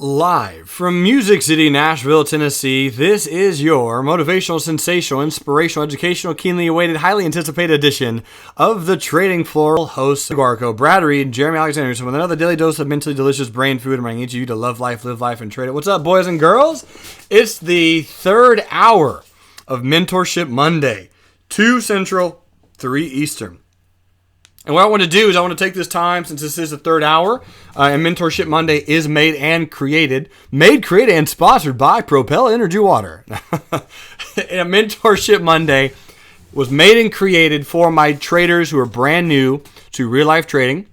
Live from Music City, Nashville, Tennessee, this is your motivational, sensational, inspirational, educational, keenly awaited, highly anticipated edition of the Trading Floor. Hosts Garco, Brad Reed, Jeremy Alexander, with another daily dose of mentally delicious brain food. I'm bringing you to love life, live life, and trade it. What's up, boys and girls? It's the third hour of Mentorship Monday, 2 Central, 3 Eastern. And what I want to do is I want to take this time, since this is the third hour, and Mentorship Monday is made, created, and sponsored by Propel Energy Water. And Mentorship Monday was made and created for my traders who are brand new to real-life trading.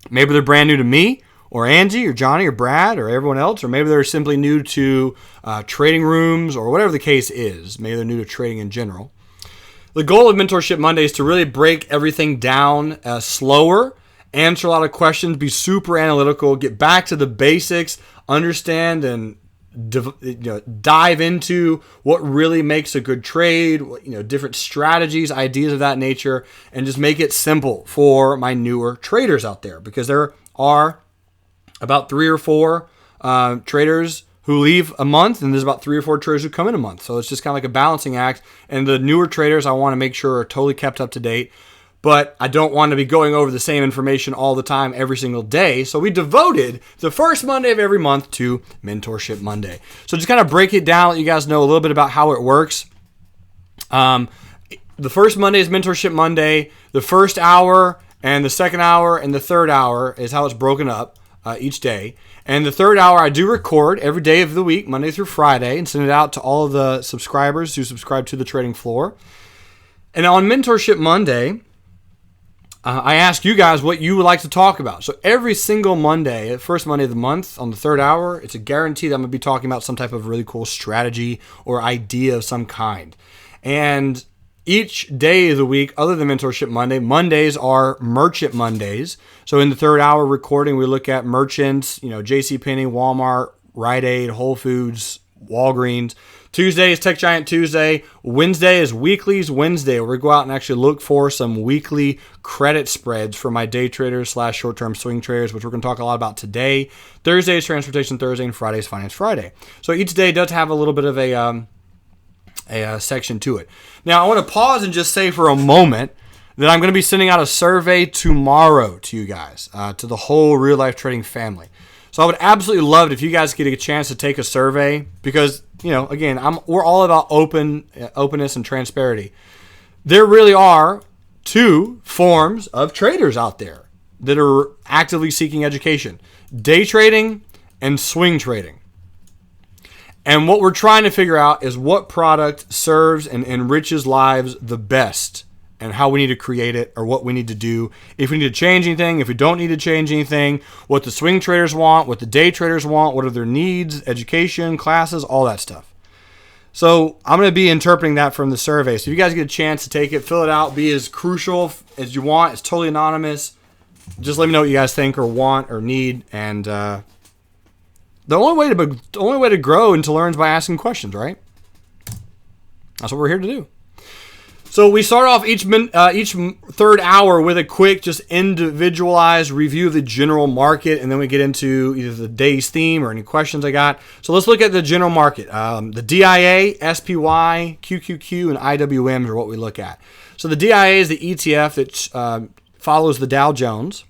Maybe they're brand new to me, or Angie, or Johnny, or Brad, or everyone else, or maybe they're simply new to trading rooms, or whatever the case is. Maybe they're new to trading in general. The goal of Mentorship Monday is to really break everything down slower, answer a lot of questions, be super analytical, get back to the basics, understand and dive into what really makes a good trade, different strategies, ideas of that nature, and just make it simple for my newer traders out there, because there are about 3 or 4 traders who leave a month, and there's about 3 or 4 traders who come in a month. So it's just kind of like a balancing act. And the newer traders I want to make sure are totally kept up to date. But I don't want to be going over the same information all the time every single day. So we devoted the first Monday of every month to Mentorship Monday. So just kind of break it down, let you guys know a little bit about how it works. The first Monday is Mentorship Monday. The first hour and the second hour and the third hour is how it's broken up each day. And the third hour I do record every day of the week, Monday through Friday, and send it out to all of the subscribers who subscribe to the Trading Floor. And on Mentorship Monday, I ask you guys what you would like to talk about. So every single Monday, first Monday of the month, on the third hour, it's a guarantee that I'm going to be talking about some type of really cool strategy or idea of some kind. And each day of the week, other than Mentorship Monday, Mondays are Merchant Mondays. So in the third hour recording, we look at merchants, JCPenney, Walmart, Rite Aid, Whole Foods, Walgreens. Tuesday is Tech Giant Tuesday. Wednesday is Weeklies Wednesday, where we go out and actually look for some weekly credit spreads for my day traders / short-term swing traders, which we're going to talk a lot about today. Thursday is Transportation Thursday, and Friday is Finance Friday. So each day does have a little bit of a section to it. Now, I want to pause and just say for a moment that I'm going to be sending out a survey tomorrow to you guys, to the whole real life trading family. So I would absolutely love it if you guys get a chance to take a survey, because, again, we're all about openness and transparency. There really are 2 forms of traders out there that are actively seeking education: day trading and swing trading. And what we're trying to figure out is what product serves and enriches lives the best, and how we need to create it, or what we need to do, if we need to change anything, if we don't need to change anything, what the swing traders want, what the day traders want, what are their needs, education, classes, all that stuff. So I'm going to be interpreting that from the survey. So if you guys get a chance to take it, fill it out, be as crucial as you want. It's totally anonymous. Just let me know what you guys think or want or need, and the only way to grow and to learn is by asking questions, right? That's what we're here to do. So we start off each third hour with a quick, just individualized review of the general market, and then we get into either the day's theme or any questions I got. So let's look at the general market. The DIA, SPY, QQQ, and IWMs are what we look at. So the DIA is the ETF that follows the Dow Jones,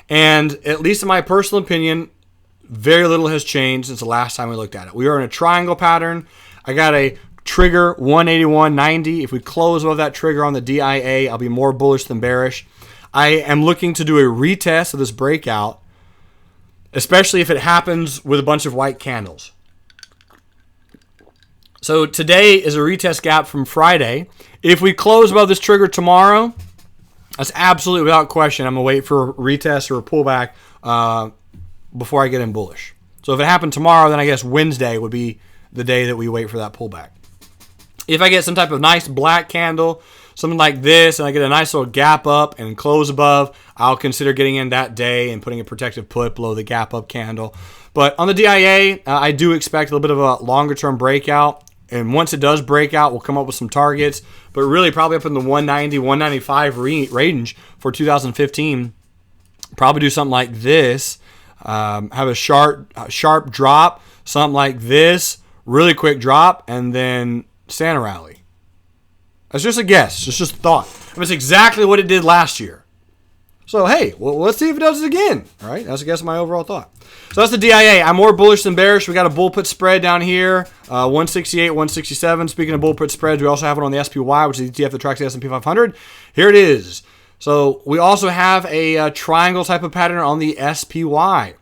and at least in my personal opinion, very little has changed since the last time we looked at it. We are in a triangle pattern. I got a trigger 181.90. If we close above that trigger on the DIA, I'll be more bullish than bearish. I am looking to do a retest of this breakout, especially if it happens with a bunch of white candles. So today is a retest gap from Friday. If we close above this trigger tomorrow, that's absolutely without question. I'm going to wait for a retest or a pullback before I get in bullish. So if it happened tomorrow, then I guess Wednesday would be the day that we wait for that pullback. If I get some type of nice black candle, something like this, and I get a nice little gap up and close above, I'll consider getting in that day and putting a protective put below the gap up candle. But on the DIA, I do expect a little bit of a longer term breakout. And once it does break out, we'll come up with some targets, but really probably up in the 190, 195 range for 2015. Probably do something like this have a sharp drop, something like this, really quick drop, and then Santa rally. That's just a guess. It's just a thought. I mean, it's exactly what it did last year. So, hey, well, let's see if it does it again. All right, that's a guess of my overall thought. So that's the DIA. I'm more bullish than bearish. We got a bull put spread down here, 168, 167. Speaking of bull put spreads, we also have it on the SPY, which is the ETF that tracks the S&P 500. Here it is. So we also have a triangle type of pattern on the SPY.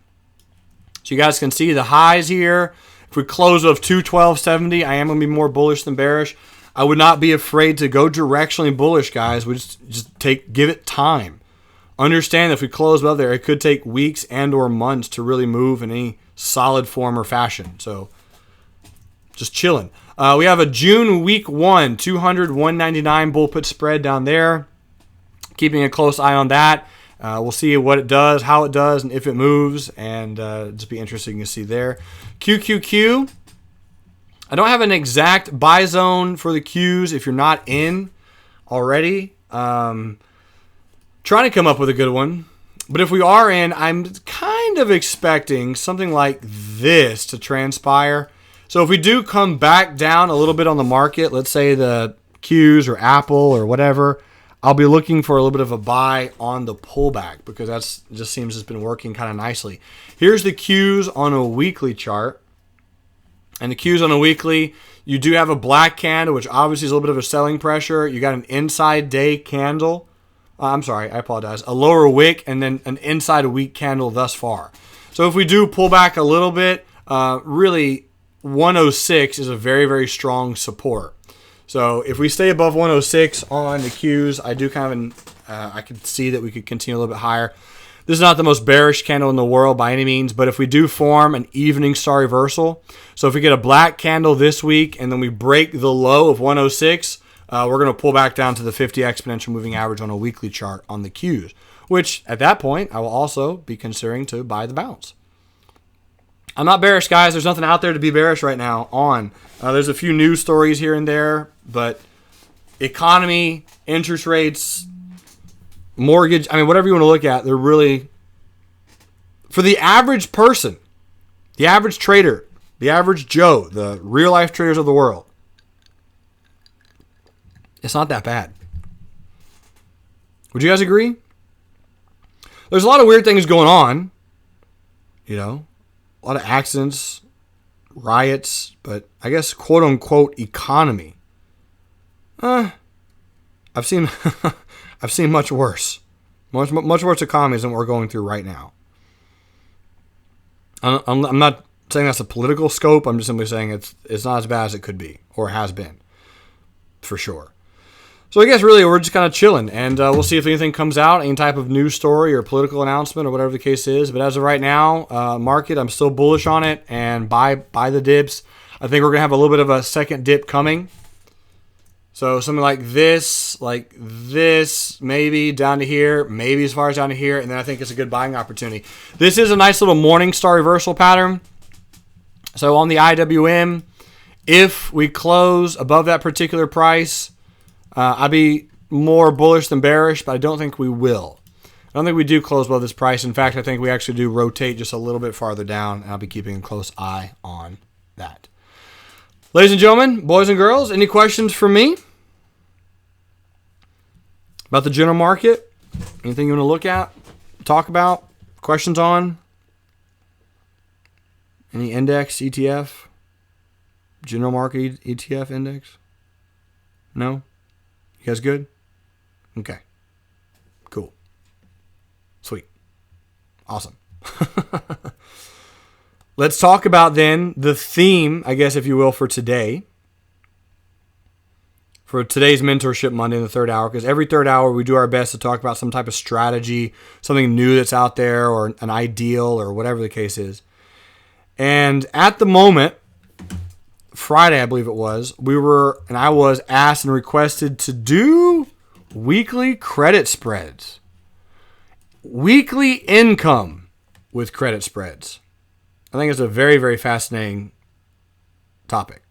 So you guys can see the highs here. If we close of 212.70, I am going to be more bullish than bearish. I would not be afraid to go directionally bullish, guys. We just give it time. Understand that if we close above there, it could take weeks and or months to really move in any solid form or fashion. So just chilling. We have a June week 1, 200, 199 bull put spread down there. Keeping a close eye on that. We'll see what it does, how it does, and if it moves. And just be interesting to see there. QQQ. I don't have an exact buy zone for the Qs if you're not in already. Trying to come up with a good one. But if we are in, I'm kind of expecting something like this to transpire. So if we do come back down a little bit on the market, let's say the Qs or Apple or whatever, I'll be looking for a little bit of a buy on the pullback because that's just seems it's been working kind of nicely. Here's the Qs on a weekly chart. And the Qs on a weekly, you do have a black candle, which obviously is a little bit of a selling pressure. You got an inside day candle. I'm sorry, I apologize. A lower wick and then an inside a week candle thus far. So if we do pull back a little bit, really 106 is a very, very strong support. So if we stay above 106 on the Qs, I do kind of, I could see that we could continue a little bit higher. This is not the most bearish candle in the world by any means, but if we do form an evening star reversal, so if we get a black candle this week and then we break the low of 106, we're going to pull back down to the 50 exponential moving average on a weekly chart on the Qs, which at that point, I will also be considering to buy the bounce. I'm not bearish, guys. There's nothing out there to be bearish right now on. There's a few news stories here and there, but economy, interest rates, mortgage, I mean, whatever you want to look at, they're really, for the average person, the average trader, the average Joe, the real life traders of the world, it's not that bad. Would you guys agree? There's a lot of weird things going on. You know, a lot of accidents, riots, but I guess quote unquote economy. I've seen I've seen much worse. Much worse economies than what we're going through right now. I'm not saying that's a political scope. I'm just simply saying it's not as bad as it could be or has been, for sure. So I guess really we're just kind of chilling, and we'll see if anything comes out, any type of news story or political announcement or whatever the case is. But as of right now, market, I'm still bullish on it and buy the dips. I think we're going to have a little bit of a second dip coming. So something like this, maybe down to here, maybe as far as down to here, and then I think it's a good buying opportunity. This is a nice little morning star reversal pattern. So on the IWM, if we close above that particular price, I'd be more bullish than bearish, but I don't think we will. I don't think we do close above this price. In fact, I think we actually do rotate just a little bit farther down, and I'll be keeping a close eye on that. Ladies and gentlemen, boys and girls, any questions for me about the general market? Anything you want to look at, talk about, questions on? Any index, ETF, general market ETF index? No? You guys good? Okay. Cool. Sweet. Awesome. Let's talk about then the theme, I guess, if you will, for today. For today's Mentorship Monday in the third hour, because every third hour we do our best to talk about some type of strategy, something new that's out there, or an ideal, or whatever the case is. And at the moment, Friday, I believe it was, I was asked and requested to do weekly credit spreads. Weekly income with credit spreads. I think it's a very, very fascinating topic.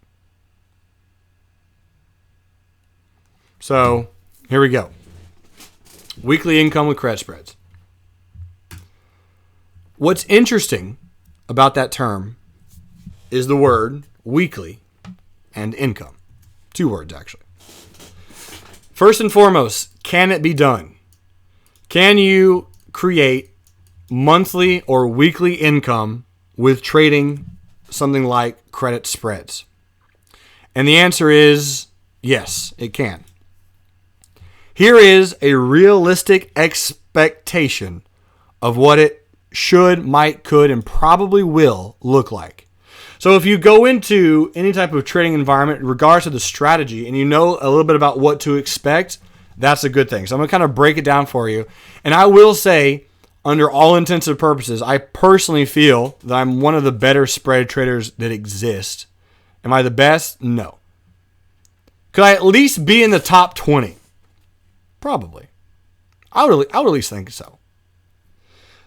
So, here we go. Weekly income with credit spreads. What's interesting about that term is the word weekly and income. 2 words, actually. First and foremost, can it be done? Can you create monthly or weekly income with trading something like credit spreads? And the answer is yes, it can. Here is a realistic expectation of what it should, might, could, and probably will look like. So if you go into any type of trading environment, regardless of the strategy, and you know a little bit about what to expect, that's a good thing. So I'm going to kind of break it down for you. And I will say, under all intents and purposes, I personally feel that I'm one of the better spread traders that exist. Am I the best? No. Could I at least be in the top 20? Probably. I would at least think so.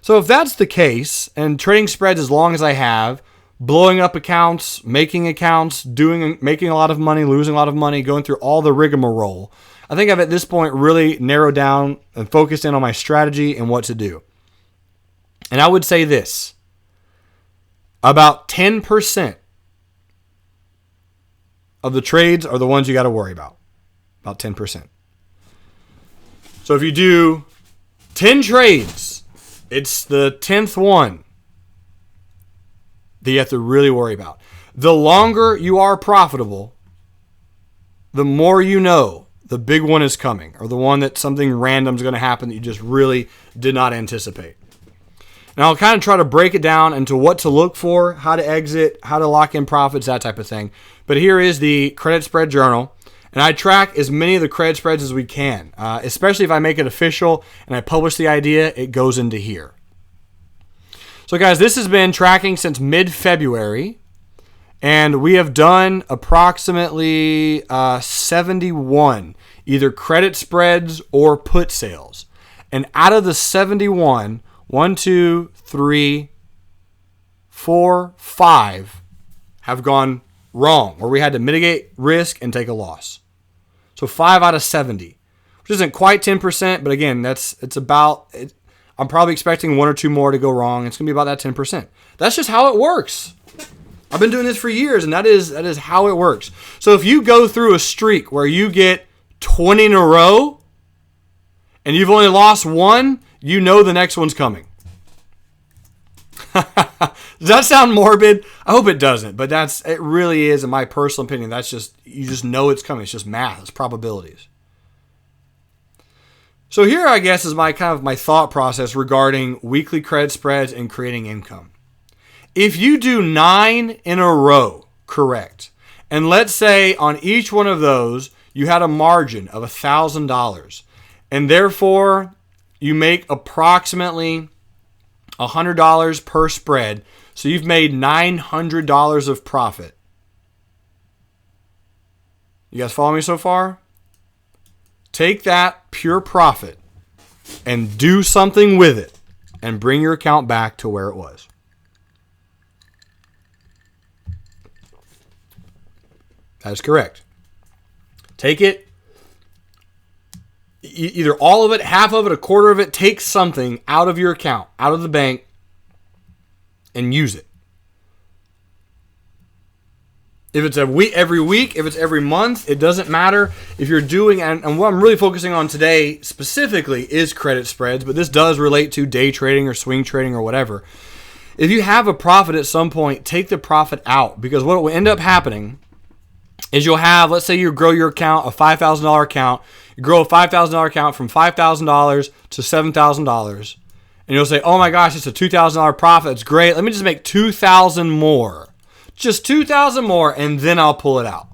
So if that's the case, and trading spreads as long as I have, blowing up accounts, making accounts, making a lot of money, losing a lot of money, going through all the rigmarole, I think I've at this point really narrowed down and focused in on my strategy and what to do. And I would say this, about 10% of the trades are the ones you got to worry about. About 10%. So if you do 10 trades, it's the 10th one that you have to really worry about. The longer you are profitable, the more you know the big one is coming, or the one that something random is going to happen that you just really did not anticipate. And I'll kind of try to break it down into what to look for, how to exit, how to lock in profits, that type of thing. But here is the credit spread journal. And I track as many of the credit spreads as we can, especially if I make it official and I publish the idea, it goes into here. So guys, this has been tracking since mid-February, and we have done approximately 71 either credit spreads or put sales. And out of the 71, 1, 2, 3, 4, 5 have gone wrong, where we had to mitigate risk and take a loss. So 5 out of 70, which isn't quite 10%, but again, I'm probably expecting 1 or 2 more to go wrong. It's going to be about that 10%. That's just how it works. I've been doing this for years, and that is how it works. So if you go through a streak where you get 20 in a row and you've only lost 1, you know the next one's coming. Does that sound morbid? I hope it doesn't, but it really is, in my personal opinion, you just know it's coming. It's just math. It's probabilities. So here, I guess, is my thought process regarding weekly credit spreads and creating income. If you do 9 in a row correct, and let's say on each one of those you had a margin of $1,000, and therefore you make approximately $100 per spread, so you've made $900 of profit. You guys follow me so far? Take that pure profit and do something with it and bring your account back to where it was. That is correct. Take it, either all of it, half of it, a quarter of it, take something out of your account, out of the bank, and use it. If it's every week, if it's every month, it doesn't matter. If you're doing, and what I'm really focusing on today specifically is credit spreads, but this does relate to day trading or swing trading or whatever. If you have a profit at some point, take the profit out, because what will end up happening is you'll have, let's say you grow your account, a $5,000 account. You grow a $5,000 account from $5,000 to $7,000. And you'll say, oh my gosh, it's a $2,000 profit. It's great. Let me just make $2,000 more. Just $2,000 more, and then I'll pull it out.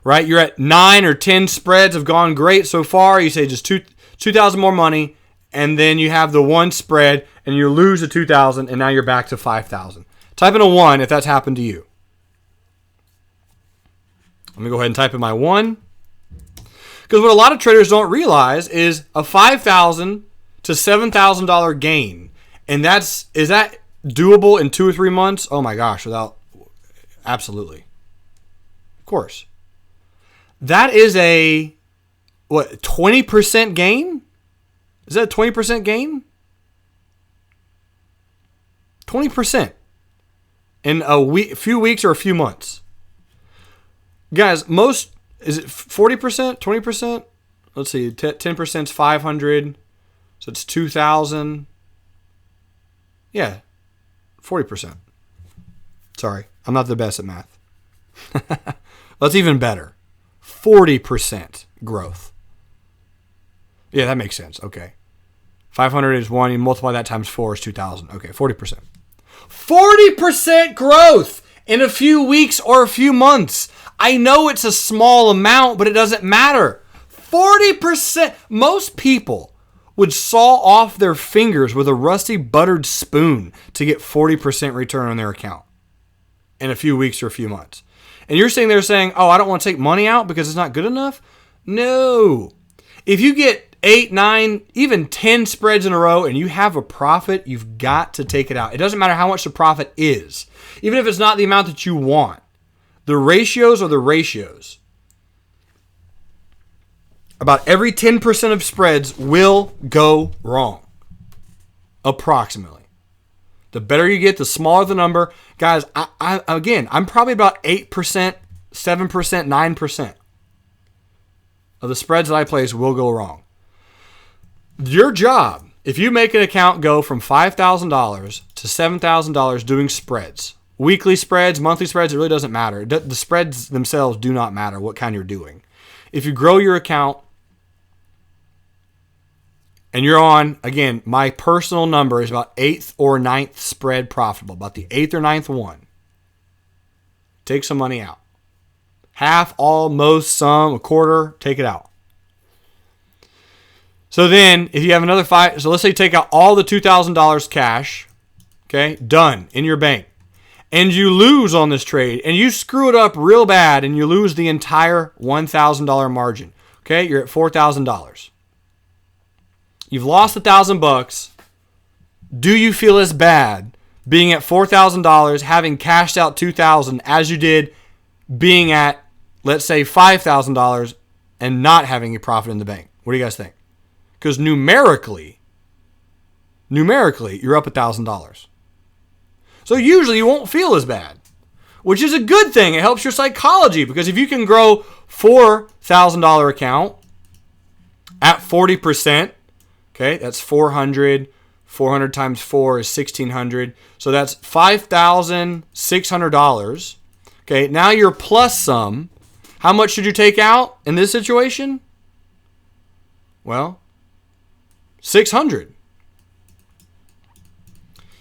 Right? You're at 9 or 10 spreads have gone great so far. You say just $2,000 more money, and then you have the one spread, and you lose the $2,000, and now you're back to $5,000. Type in a 1 if that's happened to you. Let me go ahead and type in my 1. Because what a lot of traders don't realize is a $5,000 to $7,000 gain. And is that doable in 2 or 3 months? Oh my gosh, absolutely. Of course. That is a 20% gain? Is that a 20% gain? 20% in few weeks or a few months. Guys, is it 40%, 20%? Let's see, 10% is 500, so it's 2,000. Yeah, 40%. Sorry, I'm not the best at math. That's even better. 40% growth. Yeah, that makes sense. Okay. 500 is 1. You multiply that times 4 is 2,000. Okay, 40%. 40% growth in a few weeks or a few months. I know it's a small amount, but it doesn't matter. 40%. Most people would saw off their fingers with a rusty buttered spoon to get 40% return on their account in a few weeks or a few months. And you're sitting there saying, oh, I don't want to take money out because it's not good enough? No. If you get 8, 9, even 10 spreads in a row and you have a profit, you've got to take it out. It doesn't matter how much the profit is. Even if it's not the amount that you want. The ratios are the ratios. About every 10% of spreads will go wrong. Approximately. The better you get, the smaller the number. Guys, I'm probably about 8%, 7%, 9% of the spreads that I place will go wrong. Your job, if you make an account go from $5,000 to $7,000 doing spreads, weekly spreads, monthly spreads, it really doesn't matter. The spreads themselves do not matter what kind you're doing. If you grow your account and you're on, again, my personal number is about 8th or 9th spread profitable, about the 8th or 9th one, take some money out. Half, all, most, some, a quarter, take it out. So then, if you have another so let's say you take out all the $2,000 cash, okay, done, in your bank, and you lose on this trade, and you screw it up real bad, and you lose the entire $1,000 margin, okay, you're at $4,000. You've lost $1,000. Do you feel as bad being at $4,000, having cashed out $2,000 as you did being at, let's say, $5,000 and not having a profit in the bank? What do you guys think? Because numerically, you're up $1,000. So usually you won't feel as bad, which is a good thing. It helps your psychology because if you can grow $4,000 account at 40%, okay, that's 400. 400 times 4 is 1,600. So that's $5,600. Okay, now you're plus some. How much should you take out in this situation? Well, 600.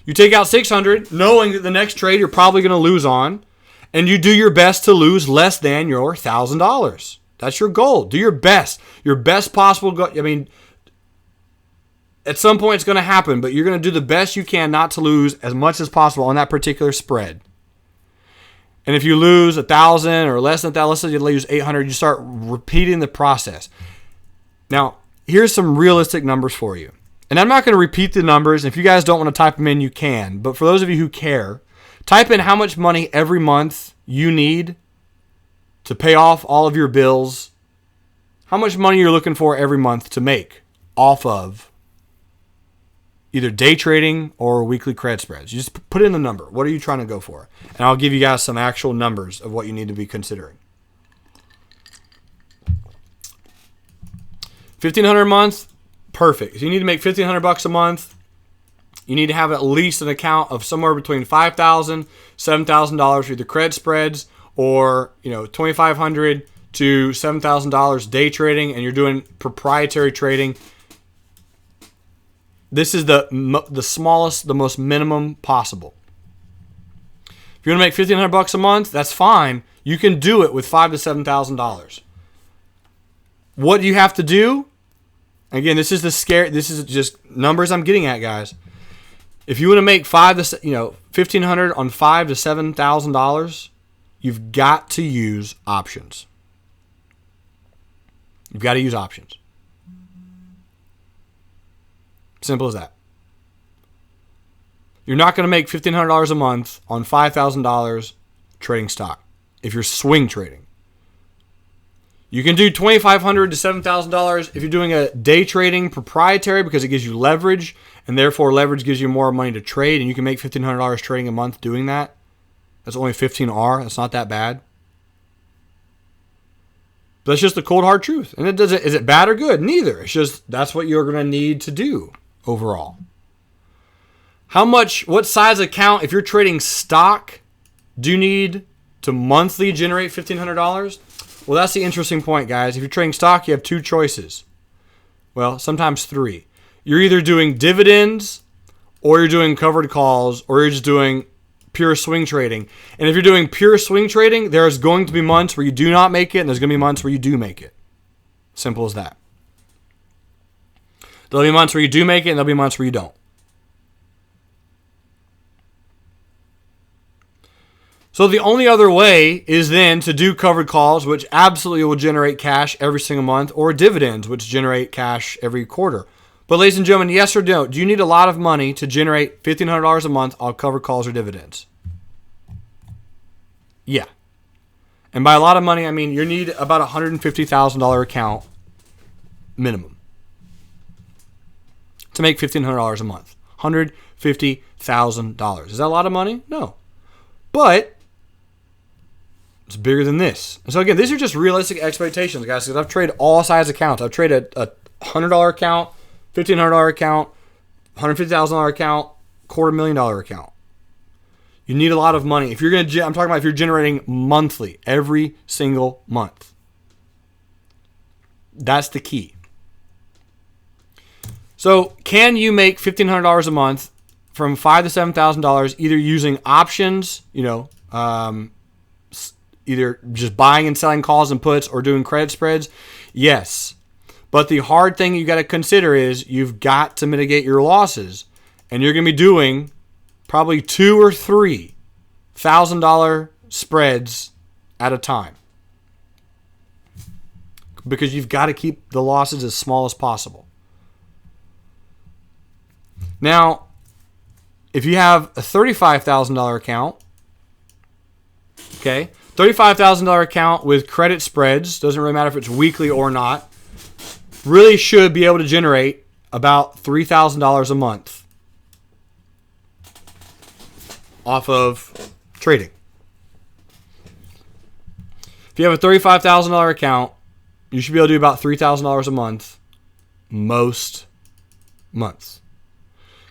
You take out 600, knowing that the next trade you're probably going to lose on, and you do your best to lose less than your $1,000. That's your goal. Do your best. Your best possible goal. I mean, at some point it's going to happen, but you're going to do the best you can not to lose as much as possible on that particular spread. And if you lose 1,000 or less than that, let's say you lose 800, you start repeating the process. Now, here's some realistic numbers for you. And I'm not going to repeat the numbers. If you guys don't want to type them in, you can. But for those of you who care, type in how much money every month you need to pay off all of your bills. How much money you're looking for every month to make off of either day trading or weekly credit spreads. You just put in the number. What are you trying to go for? And I'll give you guys some actual numbers of what you need to be considering. $1,500 a month, perfect. If you need to make $1,500 a month, you need to have at least an account of somewhere between $5,000, $7,000 for either credit spreads or $2,500 to $7,000 day trading, and you're doing proprietary trading. This is the smallest, the most minimum possible. If you're going to make $1,500 a month, that's fine. You can do it with $5,000 to $7,000. What do you have to do? Again, this is just numbers I'm getting at, guys. If you want to make $1,500 on $5,000 to $7,000, you've got to use options. You've got to use options. Simple as that. You're not going to make $1,500 a month on $5,000 trading stock if you're swing trading. You can do $2,500 to $7,000 if you're doing a day trading proprietary because it gives you leverage, and therefore leverage gives you more money to trade, and you can make $1,500 trading a month doing that. That's only 15R. That's not that bad. But that's just the cold hard truth. And it doesn't. Is it bad or good? Neither. It's just that's what you're going to need to do overall. What size account, if you're trading stock, do you need to monthly generate $1,500? Well, that's the interesting point, guys. If you're trading stock, you have two choices. Well, sometimes three. You're either doing dividends, or you're doing covered calls, or you're just doing pure swing trading. And if you're doing pure swing trading, there's going to be months where you do not make it, and there's going to be months where you do make it. Simple as that. There'll be months where you do make it, and there'll be months where you don't. So the only other way is then to do covered calls, which absolutely will generate cash every single month, or dividends, which generate cash every quarter. But ladies and gentlemen, yes or no, do you need a lot of money to generate $1,500 a month on covered calls or dividends? Yeah. And by a lot of money, I mean you need about a $150,000 account minimum to make $1,500 a month. $150,000. Is that a lot of money? No. But it's bigger than this. And so again, these are just realistic expectations, guys, because I've traded all size accounts. I've traded a $100 account, $1,500 account, $150,000 account, $250,000 account. You need a lot of money. I'm talking about if you're generating monthly, every single month. That's the key. So can you make $1,500 a month from $5,000 to $7,000 either using options, either just buying and selling calls and puts or doing credit spreads? Yes. But the hard thing you got to consider is you've got to mitigate your losses. And you're going to be doing probably $2,000 or $3,000 spreads at a time. Because you've got to keep the losses as small as possible. Now, if you have a $35,000 account, okay, $35,000 account with credit spreads, doesn't really matter if it's weekly or not, really should be able to generate about $3,000 a month off of trading. If you have a $35,000 account, you should be able to do about $3,000 a month most months.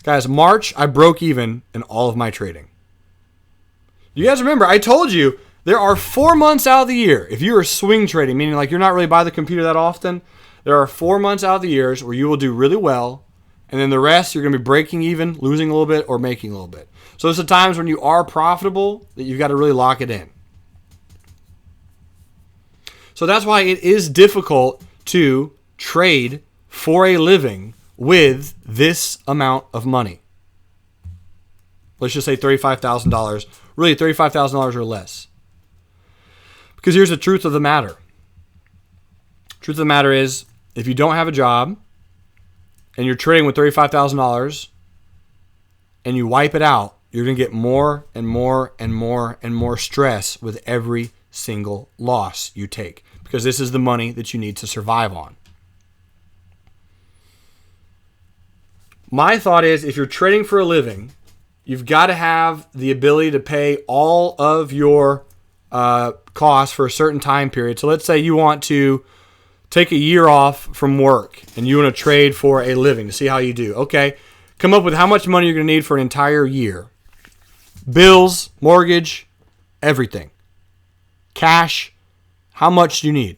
Guys, March, I broke even in all of my trading. You guys remember, I told you there are 4 months out of the year. If you are swing trading, meaning like you're not really by the computer that often, there are 4 months out of the years where you will do really well, and then the rest you're going to be breaking even, losing a little bit, or making a little bit. So it's the times when you are profitable that you've got to really lock it in. So that's why it is difficult to trade for a living with this amount of money. Let's just say $35,000. Really, $35,000 or less. Because here's the truth of the matter. Truth of the matter is, if you don't have a job and you're trading with $35,000 and you wipe it out, you're going to get more and more and more and more stress with every single loss you take. Because this is the money that you need to survive on. My thought is, if you're trading for a living, you've got to have the ability to pay all of your costs for a certain time period. So let's say you want to take a year off from work and you want to trade for a living to see how you do. Okay, come up with how much money you're going to need for an entire year. Bills, mortgage, everything. Cash, how much do you need?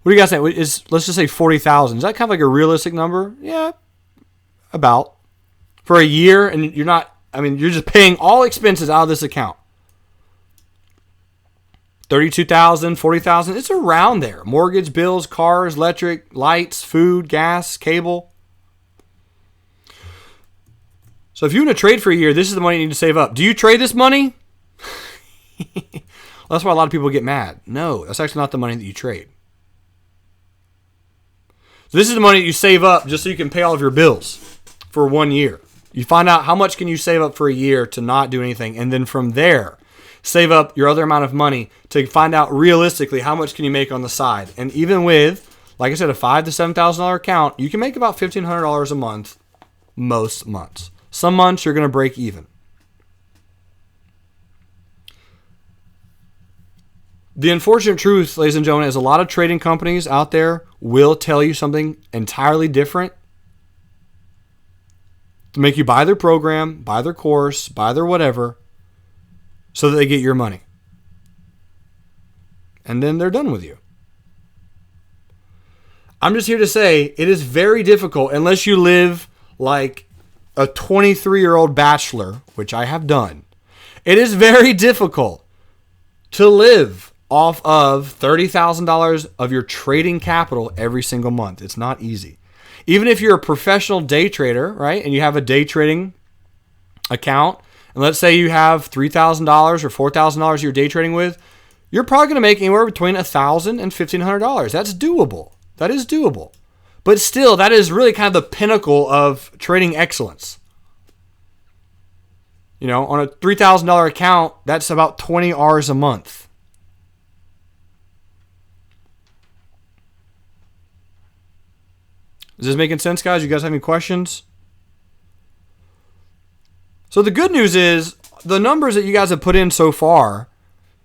What do you guys think? Let's just say $40,000. Is that kind of like a realistic number? Yeah, about. For a year, and you're just paying all expenses out of this account. $32,000, $40,000, it's around there. Mortgage, bills, cars, electric, lights, food, gas, cable. So if you want to trade for a year, this is the money you need to save up. Do you trade this money? Well, that's why a lot of people get mad. No, that's actually not the money that you trade. So this is the money that you save up just so you can pay all of your bills for 1 year. You find out how much can you save up for a year to not do anything, and then from there, save up your other amount of money to find out realistically how much can you make on the side. And even with, like I said, a $5,000 to $7,000 account, you can make about $1,500 a month most months. Some months you're going to break even. The unfortunate truth, ladies and gentlemen, is a lot of trading companies out there will tell you something entirely different to make you buy their program, buy their course, buy their whatever, so that they get your money. And then they're done with you. I'm just here to say it is very difficult, unless you live like a 23-year-old bachelor, which I have done. It is very difficult to live off of $30,000 of your trading capital every single month. It's not easy. Even if you're a professional day trader, right, and you have a day trading account, and let's say you have $3,000 or $4,000 you're day trading with, you're probably going to make anywhere between $1,000 and $1,500. That's doable. That is doable. But still, that is really kind of the pinnacle of trading excellence. You know, on a $3,000 account, that's about 20 hours a month. Is this making sense, guys? You guys have any questions? So the good news is the numbers that you guys have put in so far,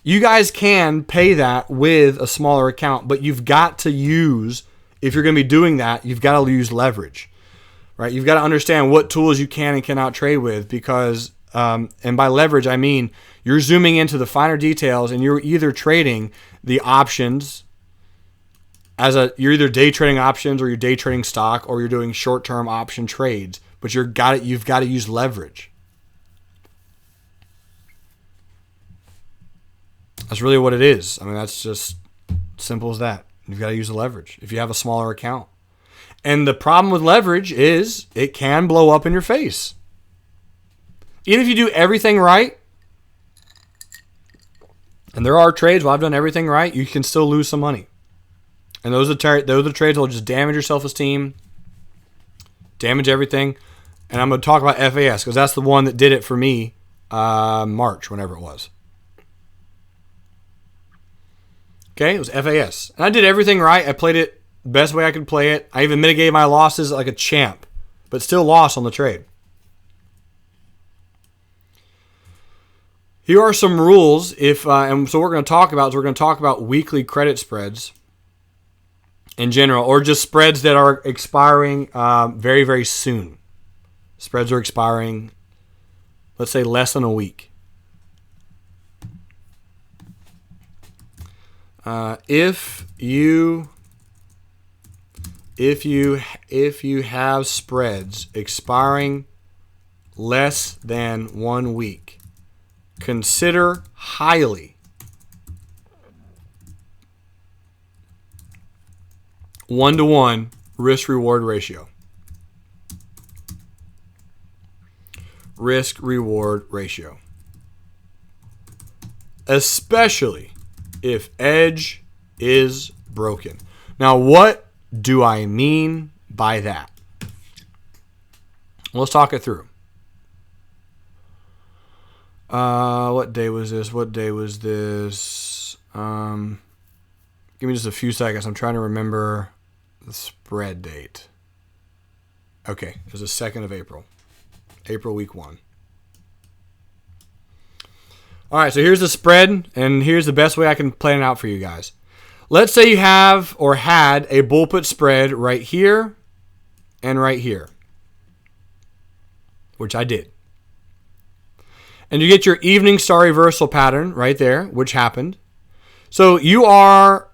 you guys can pay that with a smaller account, but you've got to use, if you're going to be doing that, you've got to use leverage, right? You've got to understand what tools you can and cannot trade with, because, and by leverage, I mean you're zooming into the finer details and you're either trading the options you're either day trading options or you're day trading stock or you're doing short-term option trades, but you've got to use leverage. That's really what it is. I mean, that's just simple as that. You've got to use the leverage if you have a smaller account. And the problem with leverage is it can blow up in your face. Even if you do everything right, and there are trades where I've done everything right, you can still lose some money. And those are the trades that will just damage your self-esteem, damage everything. And I'm going to talk about FAS because that's the one that did it for me March, whenever it was. Okay, it was FAS. And I did everything right. I played it the best way I could play it. I even mitigated my losses like a champ, but still lost on the trade. Here are some rules. And so what we're going to talk about weekly credit spreads in general, or just spreads that are expiring very, very soon. Spreads are expiring, let's say, less than a week. If you have spreads expiring less than 1 week, consider highly 1-to-1 risk-reward ratio. Risk-reward ratio. Especially if edge is broken. Now, what do I mean by that? Let's talk it through. What day was this? Give me just a few seconds. I'm trying to remember the spread date. Okay, it was the 2nd of April. April week 1. All right, so here's the spread, and here's the best way I can plan it out for you guys. Let's say you have or had a bull put spread right here and right here, which I did. And you get your evening star reversal pattern right there, which happened. So you are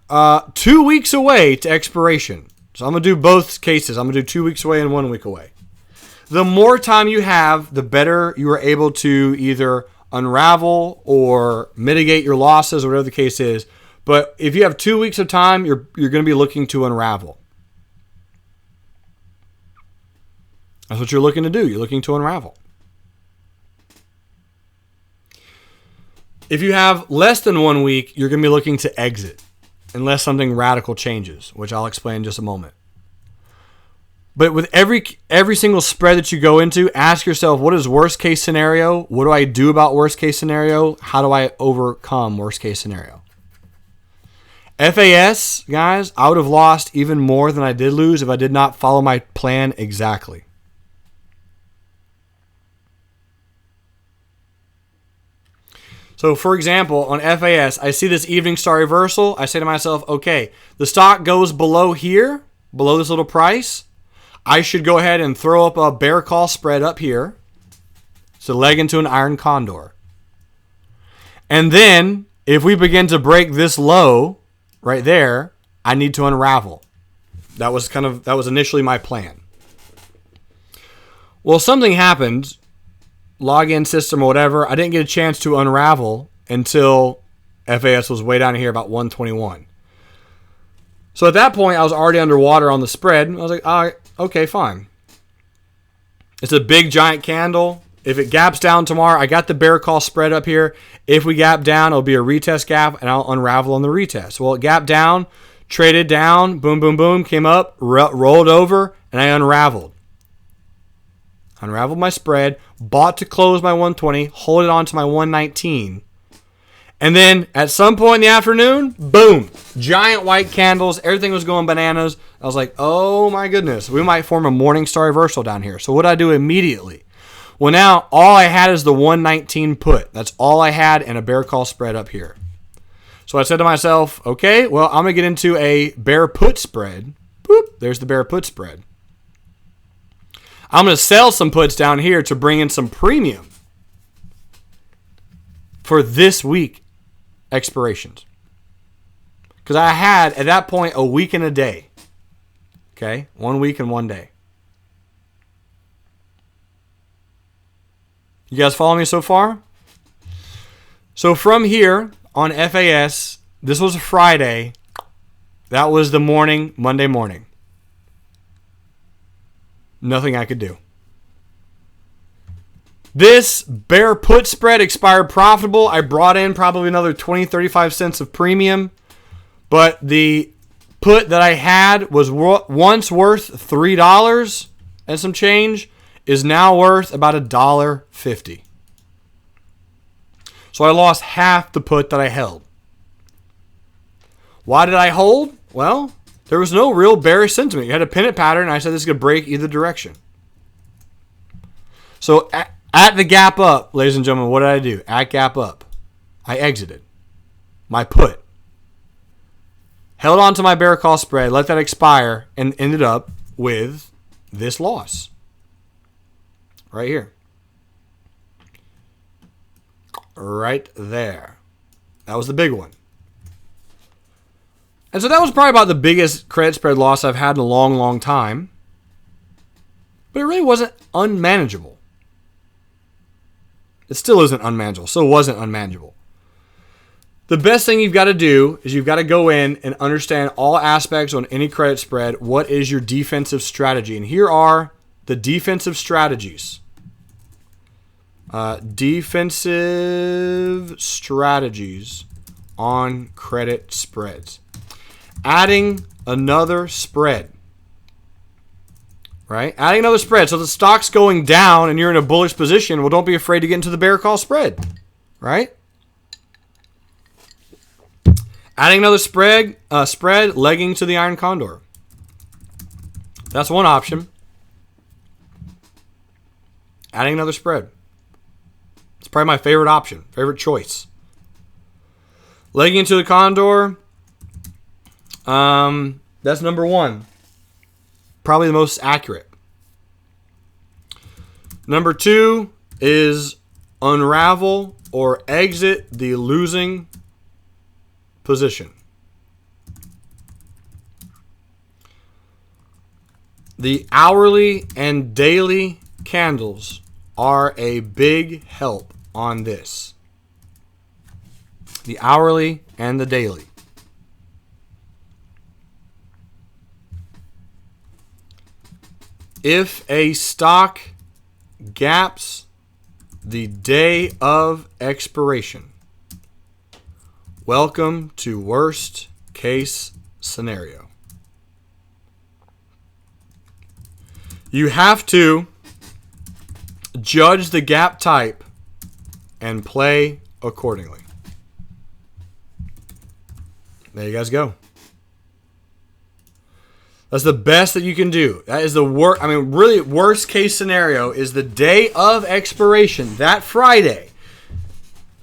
2 weeks away to expiration. So I'm going to do both cases. I'm going to do 2 weeks away and 1 week away. The more time you have, the better you are able to either unravel or mitigate your losses, or whatever the case is. But if you have 2 weeks of time, you're going to be looking to unravel. That's what you're looking to do. You're looking to unravel. If you have less than 1 week, you're going to be looking to exit unless something radical changes, which I'll explain in just a moment. But with every single spread that you go into, ask yourself, what is worst case scenario? What do I do about worst case scenario? How do I overcome worst case scenario? FAS, guys, I would have lost even more than I did lose if I did not follow my plan exactly. So, for example, on FAS, I see this evening star reversal. I say to myself, okay, the stock goes below here, below this little price. I should go ahead and throw up a bear call spread up here. So leg into an iron condor. And then, if we begin to break this low right there, I need to unravel. That was initially my plan. Well, something happened. Login system or whatever. I didn't get a chance to unravel until FAS was way down here about 121. So at that point, I was already underwater on the spread. I was like, all right, okay, fine. It's a big, giant candle. If it gaps down tomorrow, I got the bear call spread up here. If we gap down, it'll be a retest gap, and I'll unravel on the retest. Well, it gapped down, traded down, boom, boom, boom, came up, rolled over, and I unraveled. Unraveled my spread, bought to close my 120, hold it on to my 119. And then at some point in the afternoon, boom, giant white candles. Everything was going bananas. I was like, oh my goodness, we might form a morning star reversal down here. So what did I do immediately? Well, now all I had is the 119 put. That's all I had and a bear call spread up here. So I said to myself, okay, well, I'm going to get into a bear put spread. Boop, there's the bear put spread. I'm going to sell some puts down here to bring in some premium for this week expirations. Because I had, at that point, a week and a day. Okay? 1 week and 1 day. You guys follow me so far? So from here on FAS, this was a Friday. That was the morning, Monday morning. Nothing I could do. This bear put spread expired profitable. I brought in probably another 20, 35 cents of premium. But the put that I had was once worth $3 and some change, is now worth about $1.50. So I lost half the put that I held. Why did I hold? Well, there was no real bearish sentiment. You had a pennant pattern, and I said this could break either direction. So at the gap up, ladies and gentlemen, what did I do? At gap up, I exited my put. Held on to my bear call spread, let that expire, and ended up with this loss. Right here. Right there. That was the big one. And so that was probably about the biggest credit spread loss I've had in a long, long time. But it really wasn't unmanageable. It still isn't unmanageable. So it wasn't unmanageable. The best thing you've got to do is you've got to go in and understand all aspects on any credit spread. What is your defensive strategy? And here are the defensive strategies. Defensive strategies on credit spreads. Adding another spread. Right? Adding another spread. So the stock's going down and you're in a bullish position. Well, don't be afraid to get into the bear call spread. Right? Adding another spread, legging to the iron condor. That's one option. Adding another spread. It's probably my favorite option, favorite choice. Legging into the condor. That's number one. Probably the most accurate. Number two is unravel or exit the losing position. The hourly and daily candles are a big help on this. The hourly and the daily. If a stock gaps the day of expiration, welcome to worst case scenario. You have to judge the gap type and play accordingly. There you guys go. That's the best that you can do. That is the really worst case scenario is the day of expiration, that Friday.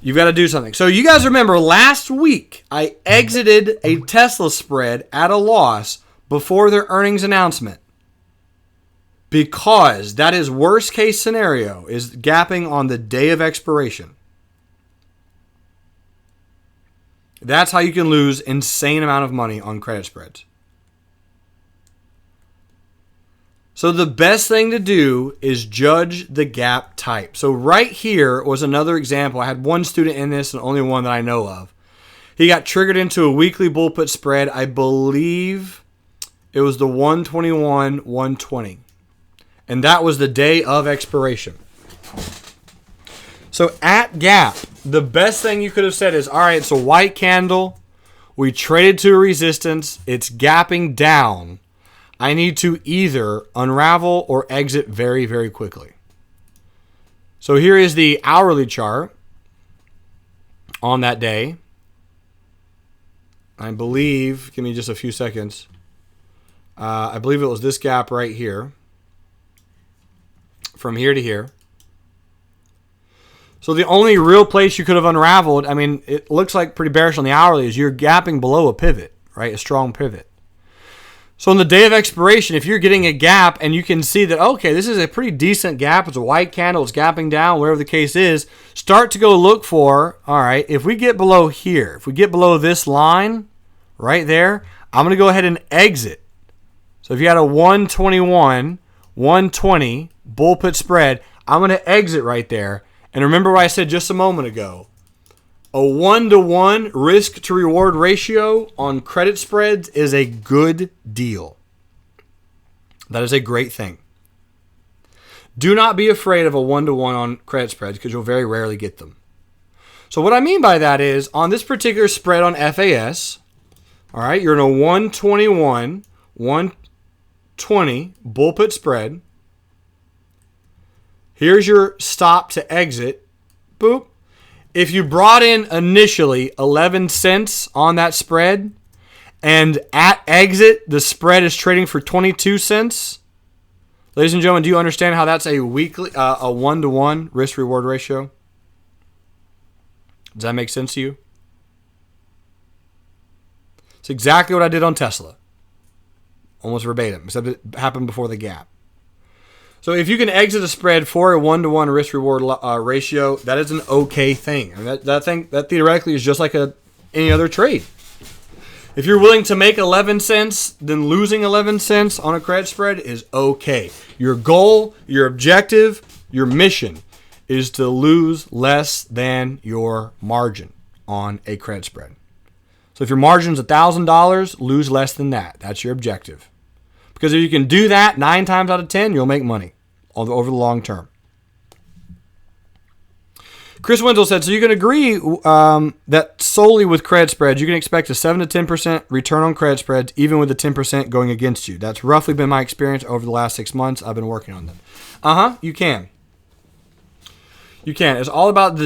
You've got to do something. So you guys remember last week I exited a Tesla spread at a loss before their earnings announcement. Because that is worst case scenario is gapping on the day of expiration. That's how you can lose insane amount of money on credit spreads. So the best thing to do is judge the gap type. So right here was another example. I had one student in this and only one that I know of. He got triggered into a weekly bull put spread. I believe it was the 121, 120. And that was the day of expiration. So at gap, the best thing you could have said is, all right, it's a white candle. We traded to a resistance. It's gapping down. I need to either unravel or exit very, very quickly. So here is the hourly chart on that day. I believe, give me just a few seconds. I believe it was this gap right here. From here to here. So the only real place you could have unraveled, I mean, it looks like pretty bearish on the hourly, is you're gapping below a pivot, right? A strong pivot. So on the day of expiration, if you're getting a gap and you can see that, okay, this is a pretty decent gap. It's a white candle. It's gapping down, whatever the case is. Start to go look for, all right, if we get below here, if we get below this line right there, I'm going to go ahead and exit. So if you had a 121, 120 bull put spread, I'm going to exit right there. And remember what I said just a moment ago. A 1-to-1 risk to reward ratio on credit spreads is a good deal. That is a great thing. Do not be afraid of a 1-to-1 on credit spreads because you'll very rarely get them. So what I mean by that is on this particular spread on FAS, all right, you're in a 121, 120 bull put spread. Here's your stop to exit. Boop. If you brought in initially 11 cents on that spread, and at exit, the spread is trading for 22 cents, ladies and gentlemen, do you understand how that's a weekly, a 1-to-1 risk-reward ratio? Does that make sense to you? It's exactly what I did on Tesla. Almost verbatim, except it happened before the gap. So if you can exit a spread for a 1-to-1 risk-reward ratio, that is an okay thing. I mean, that theoretically is just like any other trade. If you're willing to make 11 cents, then losing 11 cents on a credit spread is okay. Your goal, your objective, your mission is to lose less than your margin on a credit spread. So if your margin is $1,000, lose less than that. That's your objective. Because if you can do that 9 times out of 10, you'll make money over the long term. Chris Wenzel said, so you can agree that solely with credit spreads, you can expect a 7 to 10% return on credit spreads, even with the 10% going against you. That's roughly been my experience over the last 6 months. I've been working on them. You can. You can. It's all about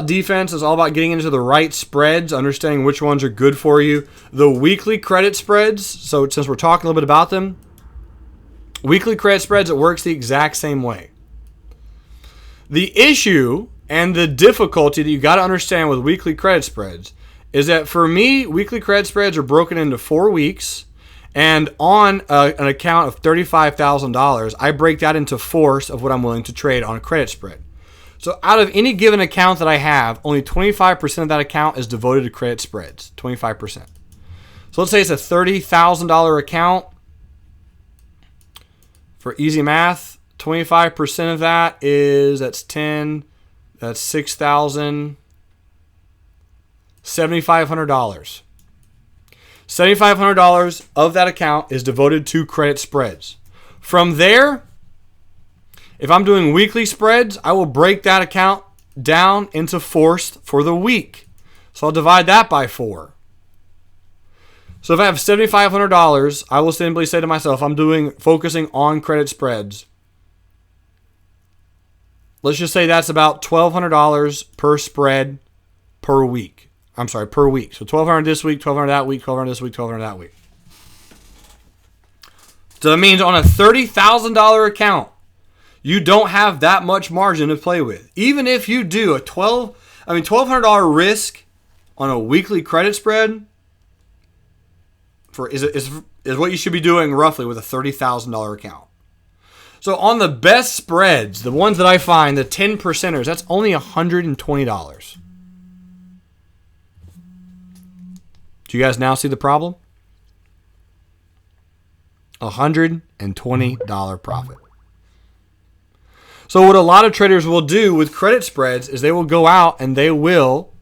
defense. It's all about getting into the right spreads, understanding which ones are good for you. The weekly credit spreads, so since we're talking a little bit about them, weekly credit spreads, it works the exact same way. The issue and the difficulty that you got to understand with weekly credit spreads is that for me, weekly credit spreads are broken into 4 weeks. And on an account of $35,000, I break that into fourths of what I'm willing to trade on a credit spread. So out of any given account that I have, only 25% of that account is devoted to credit spreads. 25%. So let's say it's a $30,000 account. For easy math, 25% of that that's 10, that's $6,000, $7,500. $7,500 of that account is devoted to credit spreads. From there, if I'm doing weekly spreads, I will break that account down into fourths for the week. So I'll divide that by 4. So if I have $7,500, I will simply say to myself, I'm focusing on credit spreads. Let's just say that's about $1,200 per spread per week. Per week. So $1,200 this week, $1,200 that week, $1,200 this week, $1,200 that week. So that means on a $30,000 account, you don't have that much margin to play with. Even if you do a $1,200 risk on a weekly credit spread is what you should be doing roughly with a $30,000 account. So on the best spreads, the ones that I find, the 10 percenters, that's only $120. Do you guys now see the problem? $120 profit. So what a lot of traders will do with credit spreads is they will go out and they will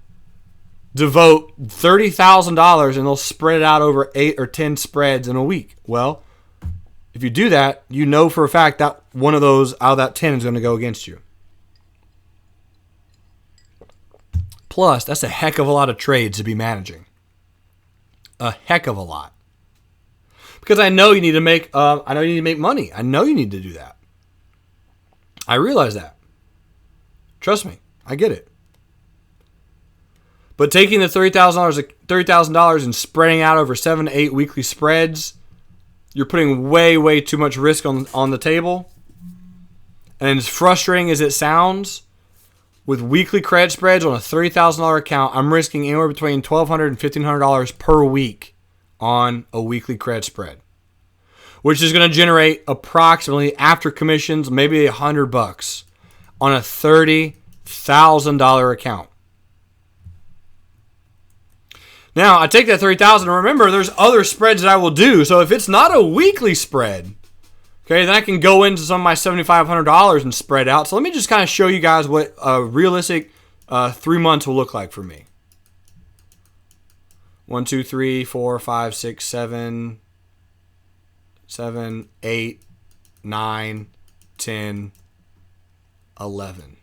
devote $30,000 and they'll spread it out over 8 or 10 spreads in a week. Well, if you do that, you know for a fact that one of those out of that 10 is going to go against you. Plus, that's a heck of a lot of trades to be managing. A heck of a lot. Because I know you need to make money. I know you need to do that. I realize that. Trust me, I get it. But taking the $30,000 and spreading out over 7 to 8 weekly spreads, you're putting way, way too much risk on the table. And as frustrating as it sounds, with weekly credit spreads on a $30,000 account, I'm risking anywhere between $1,200 and $1,500 per week on a weekly credit spread, which is going to generate approximately, after commissions, maybe $100 on a $30,000 account. Now, I take that $30,000, and remember, there's other spreads that I will do. So if it's not a weekly spread, okay, then I can go into some of my $7,500 and spread out. So let me just kind of show you guys what a realistic 3 months will look like for me. 1, 2, 3, 4, 5, 6, 7, 8, 9, 10, 11.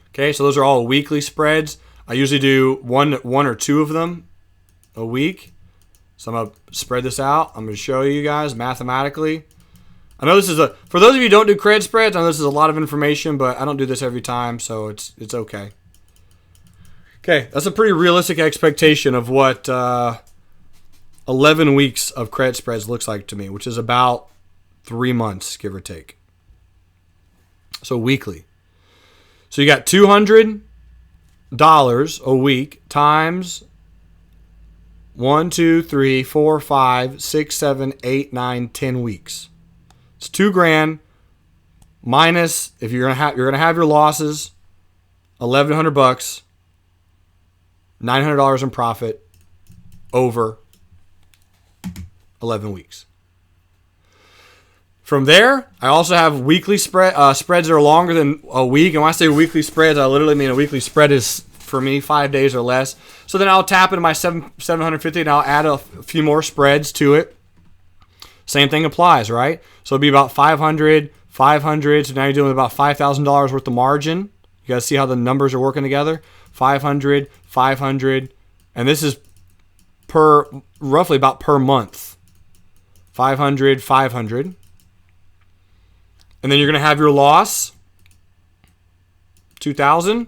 Okay, so those are all weekly spreads. I usually do one or two of them a week. So I'm going to spread this out. I'm going to show you guys mathematically. I know this is for those of you who don't do credit spreads, I know this is a lot of information, but I don't do this every time, so it's okay. Okay, that's a pretty realistic expectation of what 11 weeks of credit spreads looks like to me, which is about 3 months, give or take. So weekly. So you got $200 a week times 1, 2, 3, 4, 5, 6, 7, 8, 9, 10 weeks. It's $2,000 minus, if you're gonna have your losses, $1,100, $900 in profit over 11 weeks. From there, I also have weekly spreads that are longer than a week. And when I say weekly spreads, I literally mean a weekly spread is, for me, 5 days or less. So then I'll tap into my 750 and I'll add a few more spreads to it. Same thing applies, right? So it'll be about 500. So now you're doing about $5,000 worth of margin. You guys see how the numbers are working together? 500, and this is roughly about per month. 500. And then you're going to have your loss, 2,000.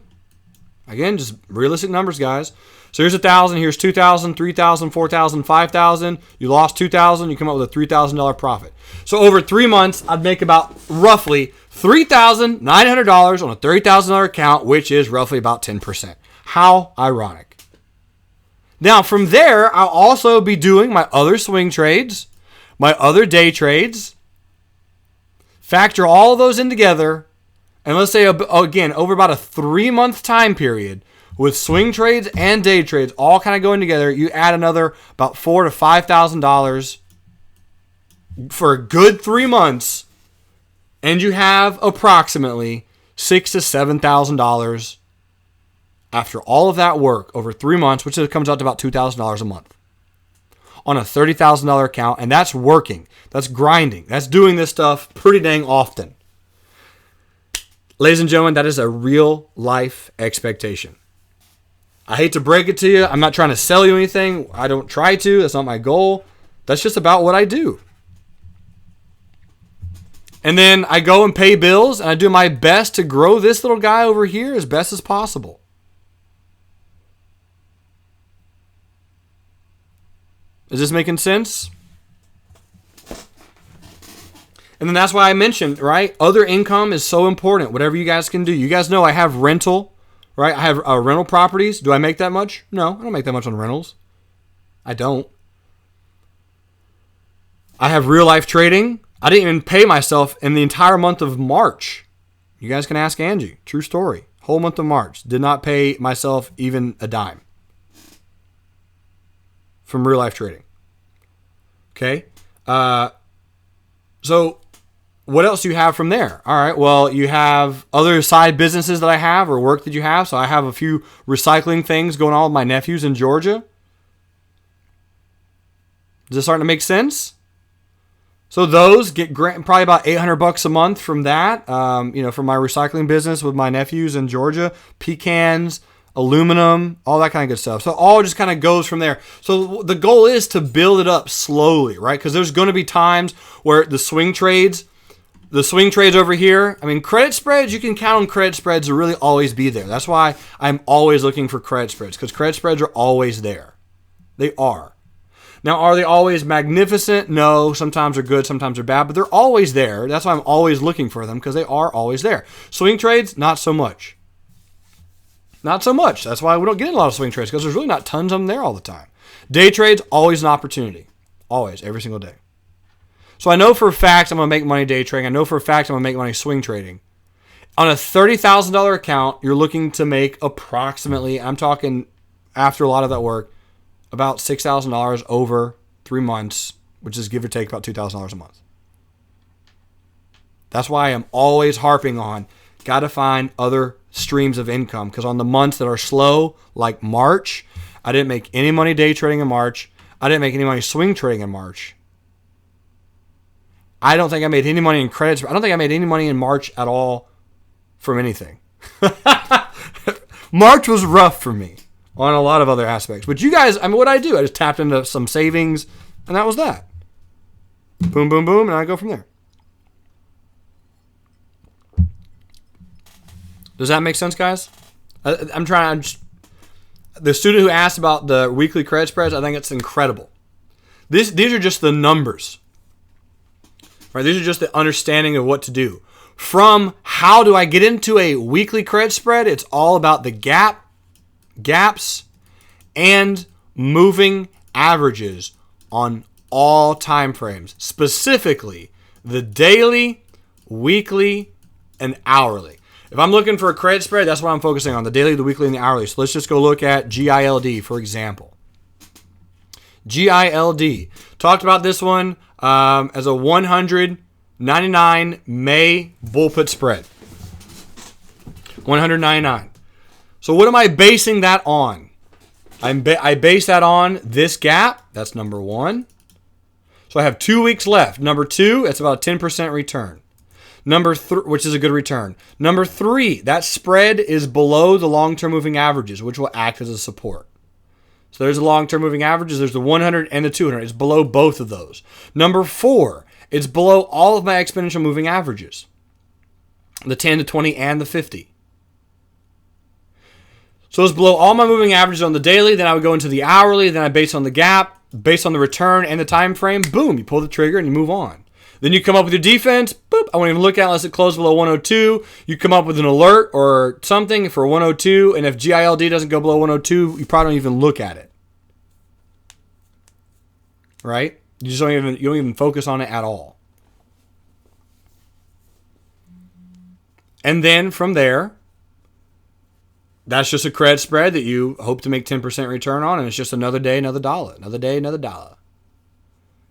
Again, just realistic numbers, guys. So here's 1,000, here's 2,000, 3,000, 4,000, 5,000. You lost 2,000, you come up with a $3,000 profit. So over 3 months, I'd make about roughly $3,900 on a $30,000 account, which is roughly about 10%. How ironic. Now, from there, I'll also be doing my other swing trades, my other day trades. Factor all of those in together, and let's say, again, over about a 3-month time period, with swing trades and day trades all kind of going together, you add another about $4,000 to $5,000 for a good 3 months, and you have approximately $6,000 to $7,000 after all of that work over 3 months, which comes out to about $2,000 a month on a $30,000 account, and that's working. That's grinding. That's doing this stuff pretty dang often. Ladies and gentlemen, that is a real life expectation. I hate to break it to you. I'm not trying to sell you anything. I don't try to. That's not my goal. That's just about what I do. And then I go and pay bills, and I do my best to grow this little guy over here as best as possible. Is this making sense? And then that's why I mentioned, right? Other income is so important. Whatever you guys can do. You guys know I have rental, right? I have rental properties. Do I make that much? No, I don't make that much on rentals. I don't. I have real life trading. I didn't even pay myself in the entire month of March. You guys can ask Angie. True story. Whole month of March. Did not pay myself even a dime from real life trading. Okay. So what else do you have from there? All right. Well, you have other side businesses that I have or work that you have. So I have a few recycling things going on with my nephews in Georgia. Is this starting to make sense? So those get probably about $800 a month from that, from my recycling business with my nephews in Georgia, pecans, aluminum, all that kind of good stuff. So all just kind of goes from there. So the goal is to build it up slowly, right? Because there's going to be times where the swing trades over here, I mean, credit spreads, you can count on credit spreads to really always be there. That's why I'm always looking for credit spreads, because credit spreads are always there. They are. Now, are they always magnificent? No, sometimes they're good, sometimes they're bad, but they're always there. That's why I'm always looking for them, because they are always there. Swing trades, not so much. Not so much. That's why we don't get a lot of swing trades, because there's really not tons of them there all the time. Day trades, always an opportunity. Always, every single day. So I know for a fact I'm going to make money day trading. I know for a fact I'm going to make money swing trading. On a $30,000 account, you're looking to make approximately, I'm talking after a lot of that work, about $6,000 over 3 months, which is give or take about $2,000 a month. That's why I'm always harping on, got to find other streams of income, because on the months that are slow, like March, I didn't make any money day trading in March. I didn't make any money swing trading in March. I don't think I made any money in credits. I don't think I made any money in March at all from anything. March was rough for me on a lot of other aspects. But you guys, I mean, what I do, I just tapped into some savings, and that was that. Boom, boom, boom, and I go from there. Does that make sense, guys? The student who asked about the weekly credit spreads, I think it's incredible. These are just the numbers. Right? These are just the understanding of what to do. From how do I get into a weekly credit spread, it's all about the gaps, and moving averages on all time frames, specifically the daily, weekly, and hourly. If I'm looking for a credit spread, that's what I'm focusing on, the daily, the weekly, and the hourly. So let's just go look at GILD, for example. GILD. Talked about this one as a 199 May bull put spread. 199. So what am I basing that on? I base that on this gap. That's number one. So I have 2 weeks left. Number two, it's about a 10% return. Which is a good return. Number three, that spread is below the long-term moving averages, which will act as a support. So there's the long-term moving averages. There's the 100 and the 200. It's below both of those. Number four, it's below all of my exponential moving averages. The 10, the 20, and the 50. So it's below all my moving averages on the daily. Then I would go into the hourly. Then I base on the gap, based on the return and the time frame. Boom, you pull the trigger and you move on. Then you come up with your defense. Boop, I won't even look at it unless it closes below 102. You come up with an alert or something for 102. And if GILD doesn't go below 102, you probably don't even look at it. Right? You don't even focus on it at all. And then from there, that's just a credit spread that you hope to make 10% return on, and it's just another day, another dollar. Another day, another dollar.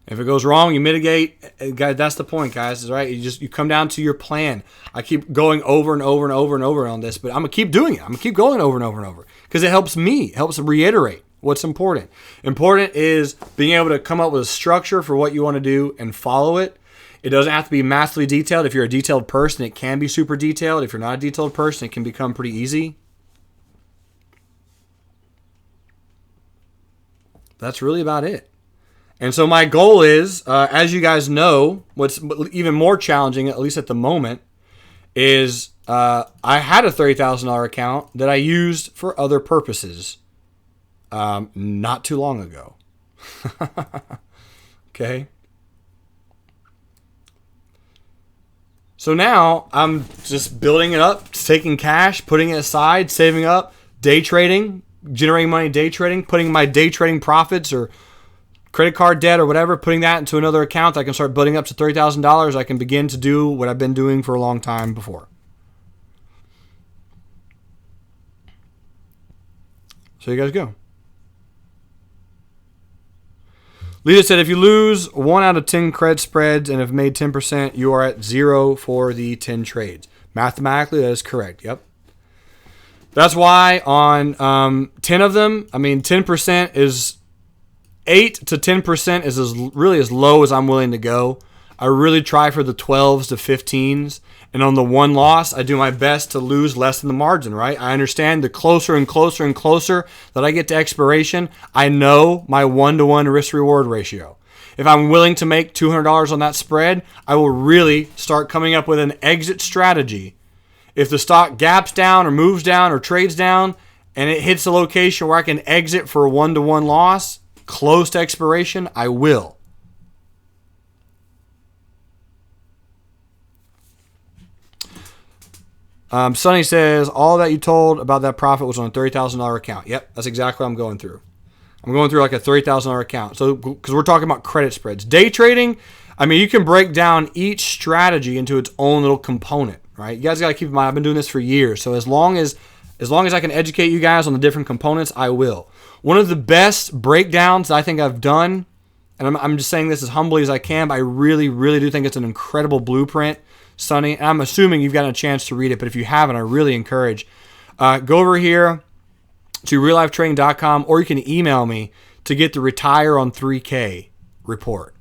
If it goes wrong, you mitigate. Guys, that's the point, guys. Right? You come down to your plan. I keep going over and over and over and over on this, but I'm gonna keep doing it. I'm gonna keep going over and over and over because it helps me. It helps reiterate what's important. Important is being able to come up with a structure for what you want to do and follow it. It doesn't have to be massively detailed. If you're a detailed person, it can be super detailed. If you're not a detailed person, it can become pretty easy. That's really about it. And so my goal is, as you guys know, what's even more challenging, at least at the moment, is I had a $30,000 account that I used for other purposes not too long ago. Okay? So now I'm just building it up, taking cash, putting it aside, saving up, day trading, generating money day trading, putting my day trading profits or credit card debt or whatever, putting that into another account that I can start building up to $30,000. I can begin to do what I've been doing for a long time before. So you guys go. Lita said, if you lose 1 out of 10 credit spreads and have made 10%, you are at 0 for the 10 trades. Mathematically, that is correct. Yep. That's why on 10 of them, 10% is 8 to 10% is really as low as I'm willing to go. I really try for the 12s to 15s. And on the one loss, I do my best to lose less than the margin, right? I understand the closer and closer and closer that I get to expiration, I know my 1-to-1 risk-reward ratio. If I'm willing to make $200 on that spread, I will really start coming up with an exit strategy. If the stock gaps down or moves down or trades down and it hits a location where I can exit for a 1-to-1 loss, close to expiration, I will. Sonny says, all that you told about that profit was on a $30,000 account. Yep, that's exactly what I'm going through. I'm going through like a $30,000 account. So, because we're talking about credit spreads. Day trading, you can break down each strategy into its own little component, right? You guys got to keep in mind, I've been doing this for years. So as long as I can educate you guys on the different components, I will. One of the best breakdowns I think I've done, and I'm just saying this as humbly as I can, but I really, really do think it's an incredible blueprint, Sonny. And I'm assuming you've gotten a chance to read it, but if you haven't, I really encourage. Go over here to reallifetrading.com, or you can email me to get the Retire on 3K report.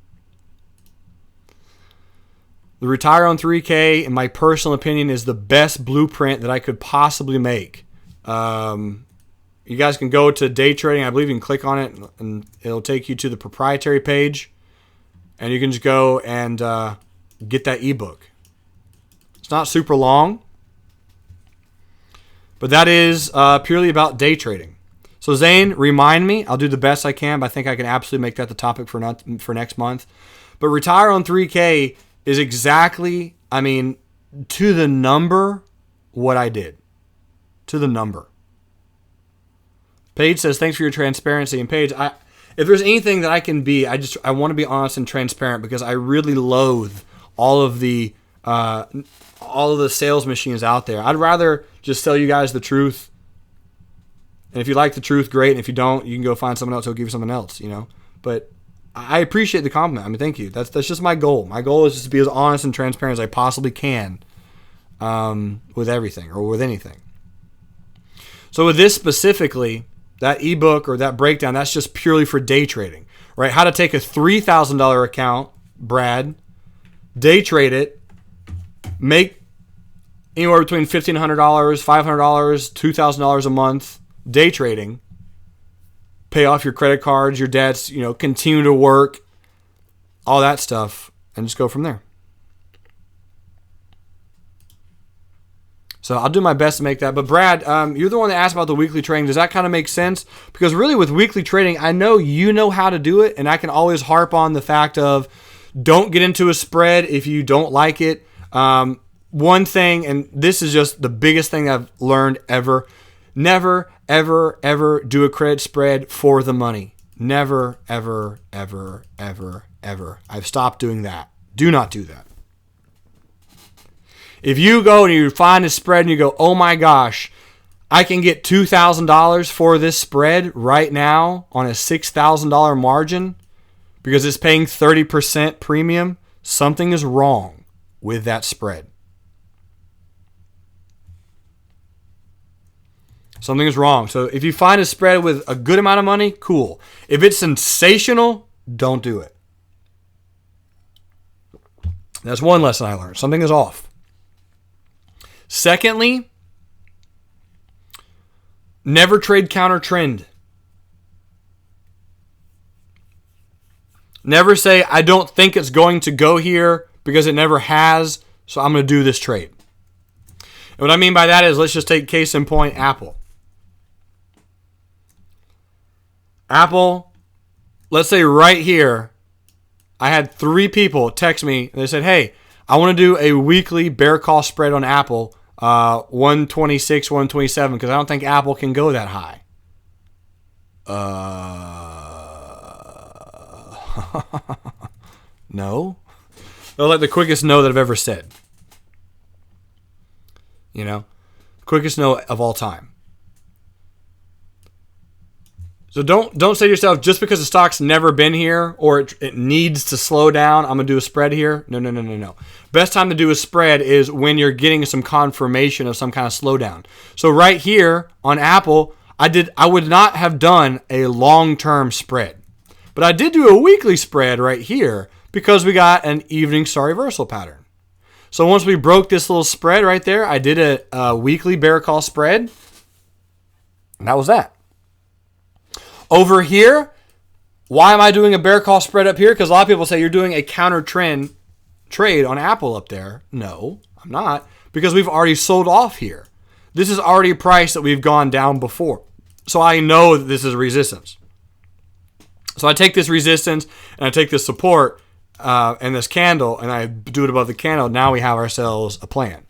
The Retire on 3K, in my personal opinion, is the best blueprint that I could possibly make. You guys can go to day trading. I believe you can click on it, and it'll take you to the proprietary page, and you can just go and get that ebook. It's not super long, but that is purely about day trading. So Zane, remind me. I'll do the best I can, but I think I can absolutely make that the topic for next month. But Retire on 3K is exactly, to the number, what I did. To the number. Paige says, thanks for your transparency. And Paige, if there's anything that I can be, I want to be honest and transparent, because I really loathe all of the sales machines out there. I'd rather just tell you guys the truth. And if you like the truth, great. And if you don't, you can go find someone else who'll give you something else, But I appreciate the compliment. Thank you. That's just my goal. My goal is just to be as honest and transparent as I possibly can with everything or with anything. So with this specifically, that ebook or that breakdown, that's just purely for day trading, right? How to take a $3,000 account, Brad, day trade it, make anywhere between $1,500, $500, $2,000 a month day trading, pay off your credit cards, your debts, continue to work, all that stuff, and just go from there. So I'll do my best to make that. But Brad, you're the one that asked about the weekly trading. Does that kind of make sense? Because really with weekly trading, I know you know how to do it, and I can always harp on the fact of don't get into a spread if you don't like it. One thing, and this is just the biggest thing I've learned ever, never, ever, ever do a credit spread for the money. Never, ever, ever, ever, ever. I've stopped doing that. Do not do that. If you go and you find a spread and you go, oh my gosh, I can get $2,000 for this spread right now on a $6,000 margin because it's paying 30% premium, something is wrong with that spread. Something is wrong. So if you find a spread with a good amount of money, cool. If it's sensational, don't do it. That's one lesson I learned. Something is off. Secondly, never trade counter trend. Never say, I don't think it's going to go here because it never has, so I'm going to do this trade. And what I mean by that is, let's just take case in point, Apple. Apple, let's say right here, I had 3 people text me and they said, hey, I want to do a weekly bear call spread on Apple, 126, 127, because I don't think Apple can go that high. No. That was like the quickest no that I've ever said. You know? Quickest no of all time. So don't say to yourself, just because the stock's never been here or it needs to slow down, I'm going to do a spread here. No. Best time to do a spread is when you're getting some confirmation of some kind of slowdown. So right here on Apple, I would not have done a long-term spread. But I did do a weekly spread right here because we got an evening star reversal pattern. So once we broke this little spread right there, I did a weekly bear call spread. And that was that. Over here, why am I doing a bear call spread up here? Because a lot of people say you're doing a counter trend trade on Apple up there. No, I'm not. Because we've already sold off here. This is already a price that we've gone down before. So I know that this is a resistance. So I take this resistance and I take this support and this candle and I do it above the candle. Now we have ourselves a plan.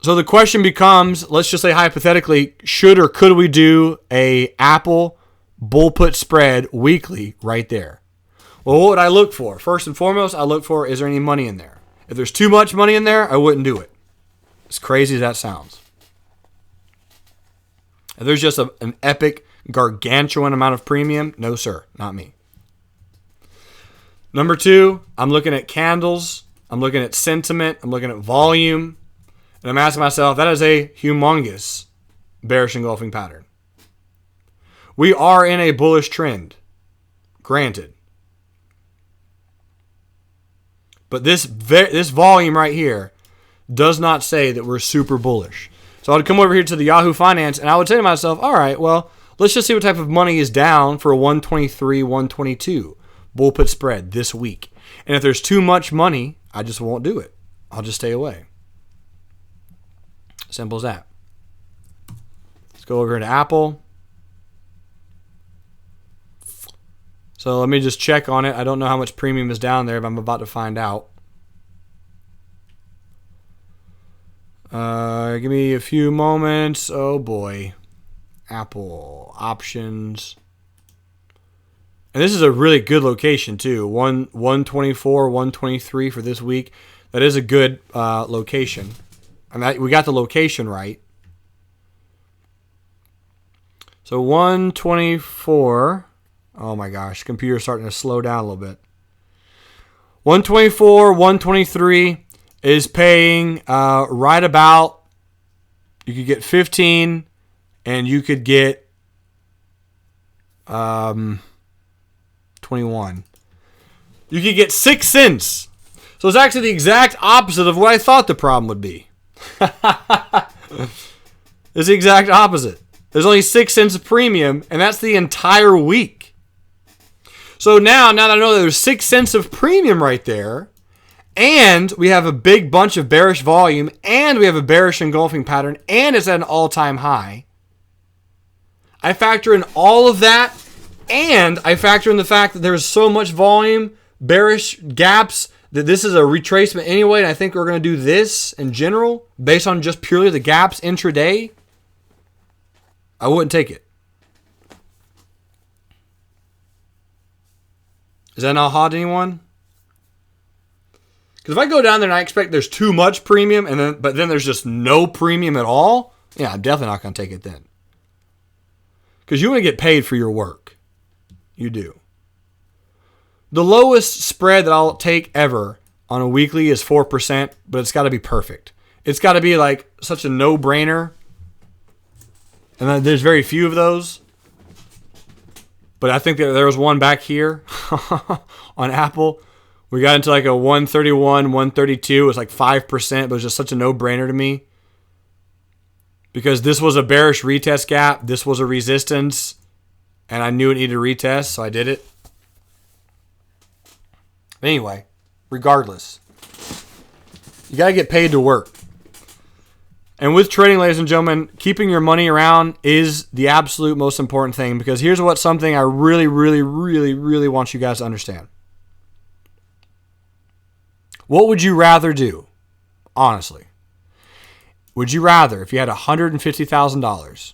So the question becomes, let's just say hypothetically, should or could we do a Apple bull put spread weekly right there? Well, what would I look for? First and foremost, I look for, is there any money in there? If there's too much money in there, I wouldn't do it. As crazy as that sounds. If there's just an epic, gargantuan amount of premium, no sir, not me. Number 2, I'm looking at candles. I'm looking at sentiment. I'm looking at volume. And I'm asking myself, that is a humongous bearish engulfing pattern. We are in a bullish trend, granted. But this volume right here does not say that we're super bullish. So I'd come over here to the Yahoo Finance and I would say to myself, all right, well, let's just see what type of money is down for a 123, 122 bull put spread this week. And if there's too much money, I just won't do it. I'll just stay away. Simple as that. Let's go over to Apple. So let me just check on it. I don't know how much premium is down there, but I'm about to find out. Give me a few moments. Oh boy. Apple options. And this is a really good location too. 124, 123 for this week. That is a good location. And we got the location right. So 124. Oh my gosh, computer's starting to slow down a little bit. 124, 123 is paying right about, you could get 15 and you could get 21. You could get 6 cents. So it's actually the exact opposite of what I thought the problem would be. It's the exact opposite. There's only 6 cents of premium, and that's the entire week. So now that I know that there's 6 cents of premium right there, and we have a big bunch of bearish volume, and we have a bearish engulfing pattern, and it's at an all-time high, I factor in all of that, and I factor in the fact that there's so much volume, bearish gaps, that this is a retracement anyway, and I think we're going to do this in general based on just purely the gaps intraday, I wouldn't take it. Is that not hot to anyone? Because if I go down there and I expect there's too much premium, but then there's just no premium at all, yeah, I'm definitely not going to take it then. Because you want to get paid for your work. You do. The lowest spread that I'll take ever on a weekly is 4%, but it's got to be perfect. It's got to be like such a no-brainer. And then there's very few of those. But I think that there was one back here on Apple. We got into like a 131, 132. It was like 5%, but it was just such a no-brainer to me. Because this was a bearish retest gap. This was a resistance. and I knew it needed a retest, so I did it. Anyway, regardless, you got to get paid to work. And with trading, ladies and gentlemen, keeping your money around is the absolute most important thing, because here's something I really, really, really, really want you guys to understand. What would you rather do? Honestly. Would you rather, if you had $150,000,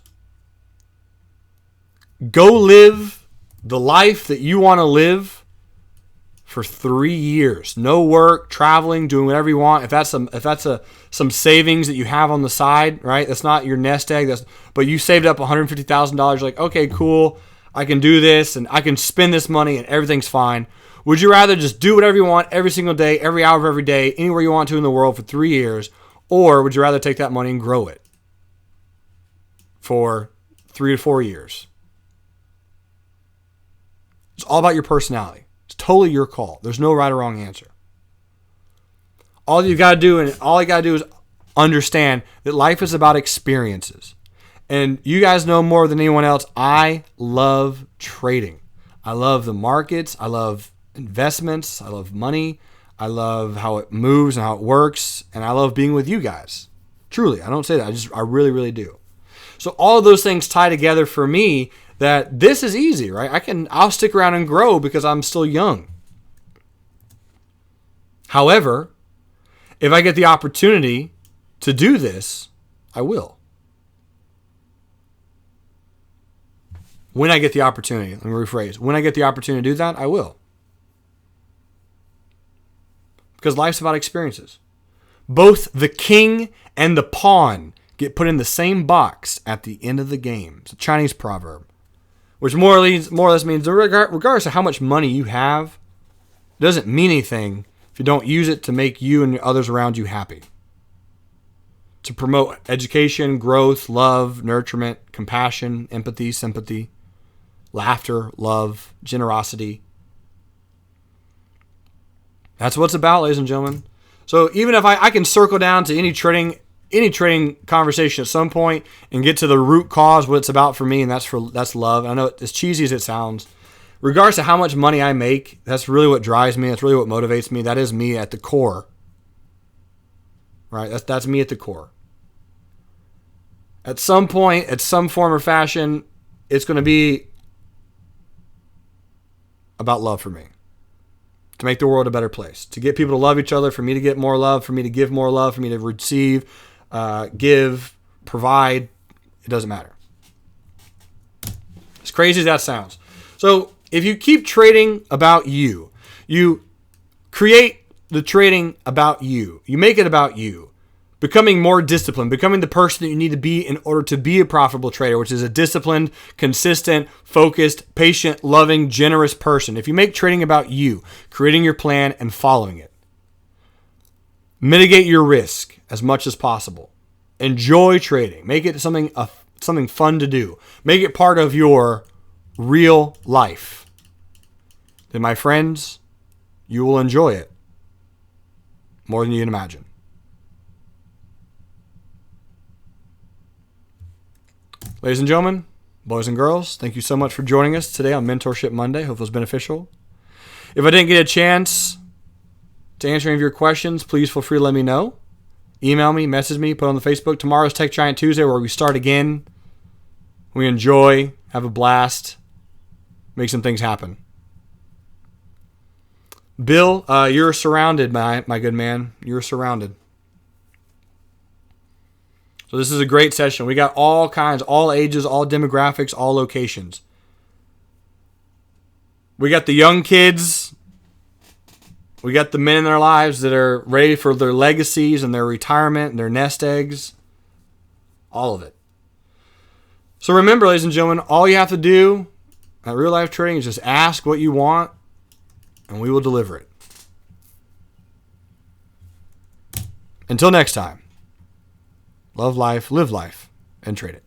go live the life that you want to live for 3 years? No work, traveling, doing whatever you want. If that's some savings that you have on the side, right? That's not your nest egg. But you saved up $150,000. Like, okay, cool. I can do this and I can spend this money and everything's fine. Would you rather just do whatever you want every single day, every hour of every day, anywhere you want to in the world for 3 years? Or would you rather take that money and grow it for 3 to 4 years? It's all about your personality. It's totally your call. There's no right or wrong answer. All you got to do is understand that life is about experiences. And you guys know more than anyone else, I love trading. I love the markets. I love investments. I love money. I love how it moves and how it works. And I love being with you guys. Truly, I don't say that. I really, really do. So all of those things tie together for me that this is easy, right? I'll stick around and grow because I'm still young. However, if I get the opportunity to do this, I will. When I get the opportunity, let me rephrase. When I get the opportunity to do that, I will. Because life's about experiences. Both the king and the pawn get put in the same box at the end of the game. It's a Chinese proverb, which more or less means regardless of how much money you have, it doesn't mean anything if you don't use it to make you and others around you happy. To promote education, growth, love, nurturement, compassion, empathy, sympathy, laughter, love, generosity. That's what it's about, ladies and gentlemen. So even if I can circle down to any trading conversation at some point and get to the root cause, what it's about for me, and that's love. I know as cheesy as it sounds, regardless of how much money I make, that's really what drives me. That's really what motivates me. That is me at the core. Right? That's me at the core. At some point, at some form or fashion, it's going to be about love for me. To make the world a better place. To get people to love each other, for me to get more love, for me to give more love, for me to receive, give, provide. It doesn't matter. As crazy as that sounds. So if you keep trading about you, you create the trading about you. You make it about you. Becoming more disciplined, becoming the person that you need to be in order to be a profitable trader, which is a disciplined, consistent, focused, patient, loving, generous person. If you make trading about you, creating your plan and following it, mitigate your risk as much as possible. Enjoy trading. Make it something fun to do. Make it part of your real life. Then, my friends, you will enjoy it more than you can imagine. Ladies and gentlemen, boys and girls, thank you so much for joining us today on Mentorship Monday. Hope it was beneficial. If I didn't get a chance to answer any of your questions, please feel free to let me know. Email me, message me, put on the Facebook. Tomorrow's Tech Giant Tuesday, where we start again. We enjoy, have a blast, make some things happen. Bill, you're surrounded, my good man. You're surrounded. So this is a great session. We got all kinds, all ages, all demographics, all locations. We got the young kids. We got the men in their lives that are ready for their legacies and their retirement and their nest eggs. All of it. So remember, ladies and gentlemen, all you have to do at Real Life Trading is just ask what you want and we will deliver it. Until next time. Love life, live life, and trade it.